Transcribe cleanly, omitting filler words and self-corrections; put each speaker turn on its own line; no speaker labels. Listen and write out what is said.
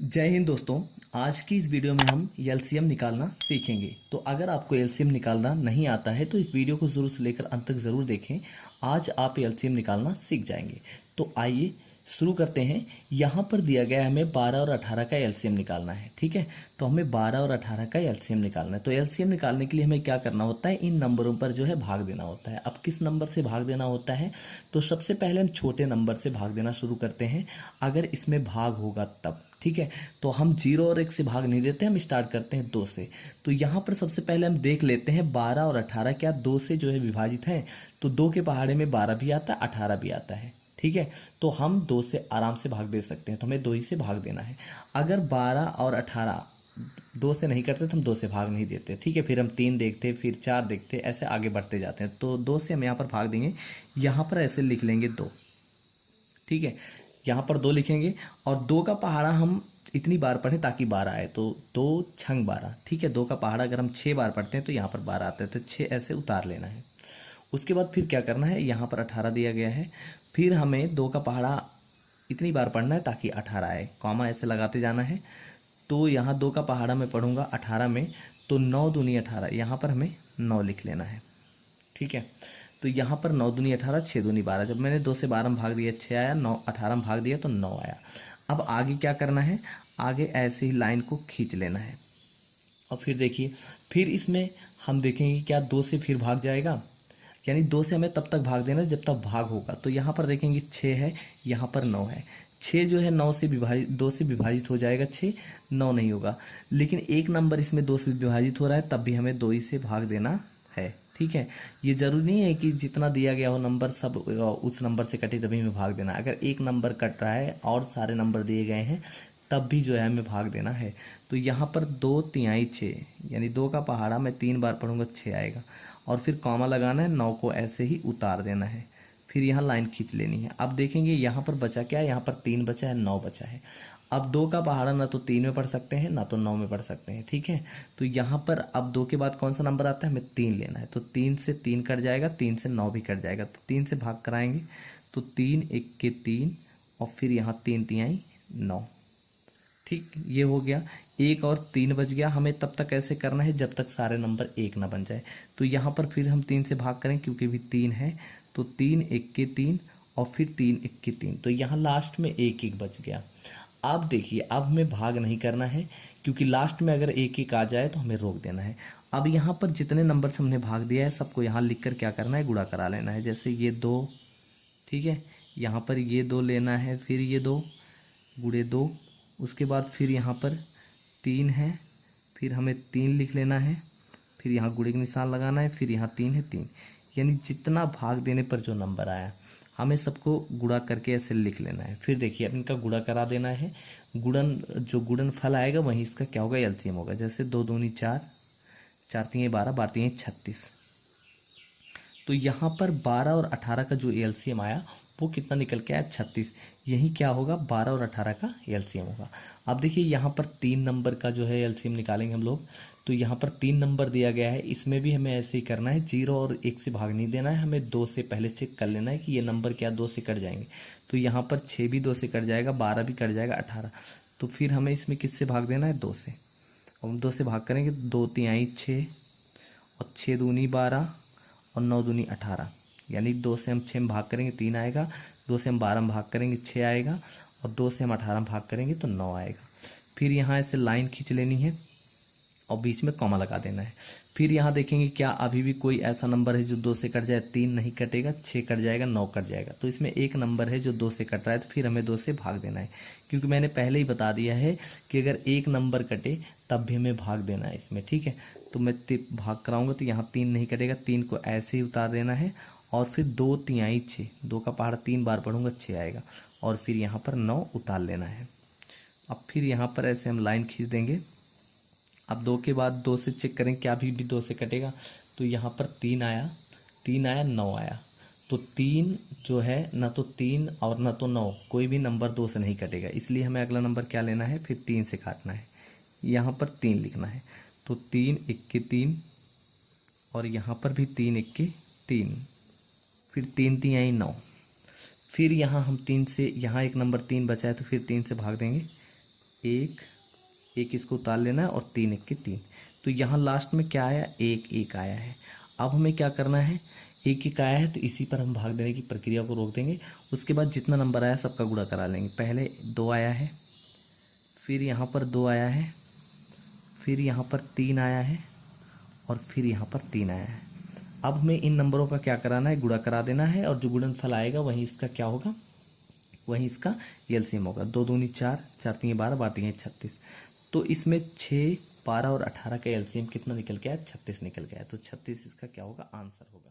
जय हिंद दोस्तों। आज की इस वीडियो में हम एलसीएम निकालना सीखेंगे। तो अगर आपको एलसीएम निकालना नहीं आता है तो इस वीडियो को ज़रूर से लेकर अंत तक ज़रूर देखें। आज आप एलसीएम निकालना सीख जाएंगे। तो आइए शुरू करते हैं। यहाँ पर दिया गया है हमें 12 और 18 का एलसीएम निकालना है। ठीक है, तो हमें 12 और 18 का एलसीएम निकालना है। तो एलसीएम निकालने के लिए हमें क्या करना होता है, इन नंबरों पर जो है भाग देना होता है। अब किस नंबर से भाग देना होता है, तो सबसे पहले हम छोटे नंबर से भाग देना शुरू करते हैं। अगर इसमें भाग होगा तब ठीक है, तो हम 0 और 1 से भाग नहीं देते, हम स्टार्ट करते हैं 2 से। तो यहाँ पर सबसे पहले हम देख लेते हैं 12 और 18 क्या 2 से जो है विभाजित हैं। तो 2 के पहाड़े में 12 भी आता है, 18 भी आता है। ठीक है, तो हम 2 से आराम से भाग दे सकते हैं, तो हमें 2 ही से भाग देना है। अगर 12 और 18 2 से नहीं करते तो हम 2 से भाग नहीं देते। ठीक है, फिर हम 3 देखते, फिर 4 देखते, ऐसे आगे बढ़ते जाते हैं। तो 2 से हम यहाँ पर भाग देंगे। यहाँ पर ऐसे लिख लेंगे 2। ठीक है, यहाँ पर 2 लिखेंगे और 2 का पहाड़ा हम इतनी बार पढ़ें ताकि 12 आए। तो 2 छंग 12। ठीक है, 2 का पहाड़ा अगर हम 6 बार पढ़ते हैं तो यहाँ पर 12 आता है, तो 6 ऐसे उतार लेना है। उसके बाद फिर क्या करना है, यहाँ पर 18 दिया गया है। फिर हमें 2 का पहाड़ा इतनी बार पढ़ना है ताकि 18 आए, कॉमा ऐसे लगाते जाना है। तो यहाँ 2 का पहाड़ा मैं पढ़ूंगा 18 में, तो 9 दूनी 18, यहाँ पर हमें 9 लिख लेना है। ठीक है, तो यहाँ पर 9 दूनी 18, 6 दूनी 12। जब मैंने 2 से 12 में भाग दिया 6 आया, 9 18 में भाग दिया तो 9 आया। अब आगे क्या करना है, आगे ऐसे ही लाइन को खींच लेना है। और फिर देखिए, फिर इसमें हम देखेंगे क्या 2 से फिर भाग जाएगा, यानी 2 से हमें तब तक भाग देना जब तक भाग होगा। तो यहाँ पर देखेंगे 6 है, यहाँ पर 9 है। 6 जो है 9 से विभाजित, 2 से विभाजित हो जाएगा 6, 9 नहीं होगा। लेकिन एक नंबर इसमें 2 से विभाजित हो रहा है, तब भी हमें 2 ही से भाग देना है। ठीक है, ये जरूरी नहीं है कि जितना दिया गया हो नंबर सब उस नंबर से कटे तभी हमें भाग देना। अगर एक नंबर कट रहा है और सारे नंबर दिए गए हैं तब भी जो है हमें भाग देना है। तो यहाँ पर 2 तिहाई 6, यानी 2 का पहाड़ा मैं 3 बार पढ़ूंगा 6 आएगा। और फिर कॉमा लगाना है, 9 को ऐसे ही उतार देना है। फिर यहाँ लाइन खींच लेनी है। अब देखेंगे यहाँ पर बचा क्या है, यहाँ पर 3 बचा है, 9 बचा है। अब 2 का पहाड़ा ना तो 3 में पढ़ सकते हैं ना तो 9 में पढ़ सकते हैं। ठीक है, तो यहाँ पर अब 2 के बाद कौन सा नंबर आता है, हमें 3 लेना है। तो 3 से 3 कट जाएगा, 3 से 9 भी कट जाएगा, तो 3 से भाग कराएंगे। तो 3 1 के 3 और फिर यहाँ 3 तिहाई 9। ठीक, ये हो गया। एक और 3 बच गया। हमें तब तक ऐसे करना है जब तक सारे नंबर 1 ना बन जाए। तो यहाँ पर फिर हम 3 से भाग करें क्योंकि भी 3 है। तो 3 1 के 3 और फिर 3 1 के 3, तो यहाँ लास्ट में 1 1 बच गया। अब देखिए, अब हमें भाग नहीं करना है क्योंकि लास्ट में अगर 1 1 आ जाए तो हमें रोक देना है। अब यहाँ पर जितने नंबर से हमने भाग दिया है सबको यहाँ लिख कर क्या करना है, गुणा करा लेना है। जैसे ये 2, ठीक है, यहाँ पर ये 2 लेना है, फिर ये 2 गुणे 2, उसके बाद फिर यहाँ पर 3 है, फिर हमें 3 लिख लेना है, फिर यहाँ गुणे का निशान लगाना है, फिर यहाँ 3 है 3, यानी जितना भाग देने पर जो नंबर आया हमें सबको गुणा करके ऐसे लिख लेना है। फिर देखिए अब इनका गुणा करा देना है। गुणन जो गुणन फल आएगा वहीं इसका क्या होगा, एलसीएम होगा। जैसे 2 दूनी 4, 4 तीन 12, 12 तीन 36। तो यहाँ पर 12 और 18 का जो एलसीएम आया वो कितना निकल के आया, 36। यही क्या होगा, 12 और 18 का एलसीएम होगा। अब देखिए यहाँ पर 3 नंबर का जो है एलसीएम निकालेंगे हम लोग। तो यहाँ पर 3 नंबर दिया गया है, इसमें भी हमें ऐसे ही करना है। 0 और 1 से भाग नहीं देना है, हमें 2 से पहले चेक कर लेना है कि ये नंबर क्या 2 से कट जाएंगे। तो यहाँ पर 6 भी 2 से कट जाएगा, 12 भी कट जाएगा, 18। तो फिर हमें इसमें किससे भाग देना है, 2 से। और हम 2 से भाग करेंगे, 2 तिहाई 6 और 6 दूनी 12 और 9 दूनी 18, यानी 2 से हम 6 में भाग करेंगे 3 आएगा, 2 से हम 12 में भाग करेंगे 6 आएगा, और 2 से हम 18 में भाग करेंगे तो 9 आएगा। फिर यहाँ ऐसे लाइन खींच लेनी है और बीच में कॉमा लगा देना है। फिर यहाँ देखेंगे क्या अभी भी कोई ऐसा नंबर है जो 2 से कट जाए, 3 नहीं कटेगा, 6 कट जाएगा, 9 कट जाएगा। तो इसमें एक नंबर है जो 2 से कट रहा है, तो फिर हमें 2 से भाग देना है। क्योंकि मैंने पहले ही बता दिया है कि अगर एक नंबर कटे तब भी हमें भाग देना है इसमें। ठीक है, तो मैं भाग कराऊंगा तो यहाँ 3 नहीं कटेगा, 3 को ऐसे ही उतार देना है। और फिर 2 तिहाई 6, 2 का पहाड़ा 3 बार पढ़ूंगा 6 आएगा, और फिर यहाँ पर 9 उतार लेना है। अब फिर यहाँ पर ऐसे हम लाइन खींच देंगे। अब 2 के बाद 2 से चेक करें क्या भी 2 से कटेगा। तो यहाँ पर 3 आया, 3 आया, 9 आया। तो 3 जो है ना तो 3 और ना तो 9, कोई भी नंबर 2 से नहीं कटेगा, इसलिए हमें अगला नंबर क्या लेना है, फिर 3 से काटना है। यहाँ पर 3 लिखना है। तो 3 1 के 3 और यहाँ पर भी 3 1 के 3, फिर 3 तिहाई 9। फिर यहाँ हम 3 से, यहाँ एक नंबर 3 बचा है तो फिर 3 से भाग देंगे एक एक इसको उतार लेना है और 3 एक के 3। तो यहाँ लास्ट में क्या आया, एक एक आया है। अब हमें क्या करना है, एक एक आया है तो इसी पर हम भाग देने की प्रक्रिया को रोक देंगे। उसके बाद जितना नंबर आया सबका गुणा करा लेंगे। पहले 2 आया है, फिर यहाँ पर 2 आया है, फिर यहाँ पर 3 आया है और फिर यहाँ पर 3 आया है। अब हमें इन नंबरों का क्या कराना है, गुणा करा देना है और जो गुणनफल आएगा वहीं इसका क्या होगा, वहीं इसका एलसीएम होगा। 2 दूनी 4, 4 तीन 12, बाटी 36। तो इसमें 6, 12 और 18 का एलसीएम कितना निकल के आया, 36 निकल गया। तो 36 इसका क्या होगा, आंसर होगा।